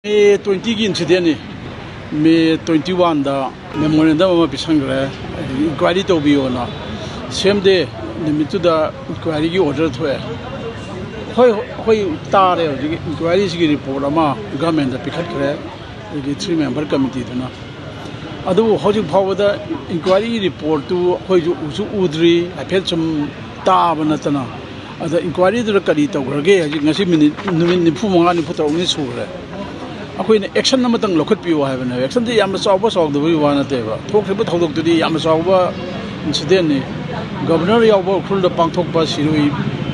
May 20 की incident ने May 21 दा मेमोरेंडम अमा पिसंगरे इंक्वायरी तौबियो ना सेम डे निमित्तु दा इंक्वायरी की ऑर्डर थोए होय तारे इंक्वायरी की रिपोर्ट अमा गवर्नमेंट दा पिखत करे ये 3 मेंबर कमिटी दुना अदु हौजिक फावदा इंक्वायरी रिपोर्ट तु होय जो उद्री अफेल सम ताब नतना अदा इंक्वायरी द करी तौग्रगे हजि ngasi मिनिट निफु मंगा निफु तौनि सुरे अखोइने एक्शन अमतंग लौखटपियो हाइबने एक्शन दि याम चावबा चावदबि वा नतेबा थोखरिबा थौदोक्तुदि याम चावबा इंसिडेंट ने गवर्नर यावबा उखुलदा पांथोकपा सिरुई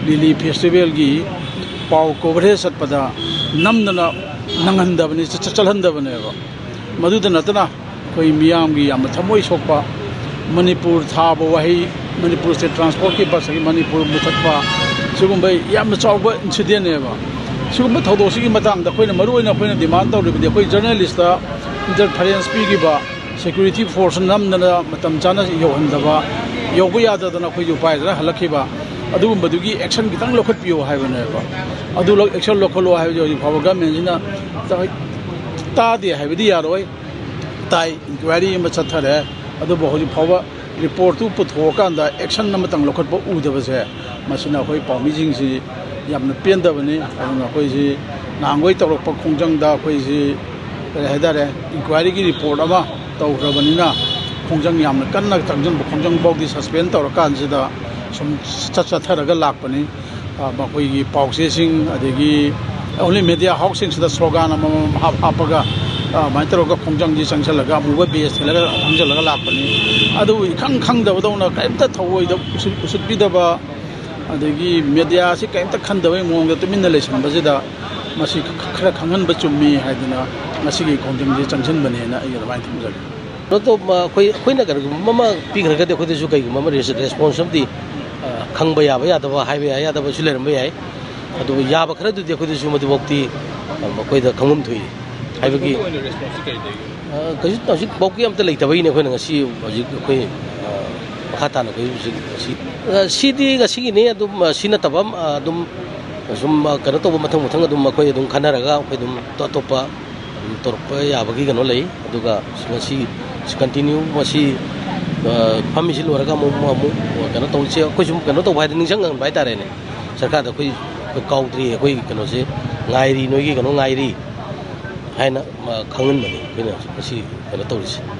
लिली फेस्टिवल की पाव कवरेज सत्पदा नमदना नंगहंदबनि चलहंदबनेबा मदुदा नतना कोई मियाम की याम थमोय सोकपा मणिपुर थाब वही मणिपुर स्टेट ट्रांसपोर्ट की बस की मणिपुर मुथकपा सिगुंबा याम चावबा इंसिडेंट नेबा सिगुंबा थौदोसिगी मतंगदा कोइना मरुइना कोइना डिमांड तौरिबदि कोइ जर्नलिस्ट इंटरफेरेंस पीगिबा सिक्योरिटी फोर्स नमदना मतम चाना योहंदबा योगो याददना कोइ उपायरा हलखिबा अदुगुंबदुगी एक्शन खितंग लौखटपियो हाइबनेबा अदु एक्शन लौखलो हाइबदि हजि फाव गवर्नमेंटसिना तादे हाइबदि यारोय ताई इंक्वायरी अमा चथरे अदुबो हजि फाव रिपोर्ट तु पुथोकांदा एक्शन अमतंग लौखटपा उदबसे मसिना कोइ पाउमिजिंगसि यामना पेंदबने अदुना कोइसि नांगोय तौरकपा खोंजंगदा कोइसि हैदारे इंक्वायरी की रिपोर्ट अमा तौखरबनिना खोंजंग यामना कन्ना तंजन खोंजंग बाउदी सस्पेंड तौरकानसिदा सम चथरगा लाकपनि मखोइगी पाउसेसिंग अदेगी ओनली मीडिया हाउसिंग सिदा स्लोगन अमा हापगा माइतरोगा खोंजंग जी संगसलगा मुबा बेस थलगा खोंजलगा लाकपनि अदु इखंग खंगदबदौना काइमता थौइदा उसुदबिदबा अदगी मीडिया से कहीं खंदबई मोंग तुमिन लेसनबसिदा मसी खरा खंगनब चुम्मी हाइदना मसीगी खोंजंग चंगसन बनेना आई अदमाय थमजग तो कोइना कर ममा पिगरगदे खोदेसु कई ममा रेस्पोंसिबिलिटी खंगब याबा यादबा हाइबे यादबा सुलेरम याय अदु याबा खरदुदे खोदेसु मदुबक्ति कोइदा खंगम थुई हाइबगी कजु तसिक बौकी अमत लेतबईने खोइना ngasi हजिक कोइ खाताना कोइ सीदी गसिगिने अदुम सिना तबम अदुम सुम कनो तब मथंग मथंग अदुम मखोय अदुम खनरगा अखोय अदुम तोतोपा तोरपा याबगी गनो लई अदुगा ngasi कंटिन्यू मसी फमिसि लोरगा मु कनो तौसे अखोय सुम कनो तौ भाइ निंजंग बाइ तारेने सरकार द कोइ काउद्री अखोय कनो से गाइरी नोगी कनो गाइरी हाइना खंगन बने कोइना मसी कनो तौरिसे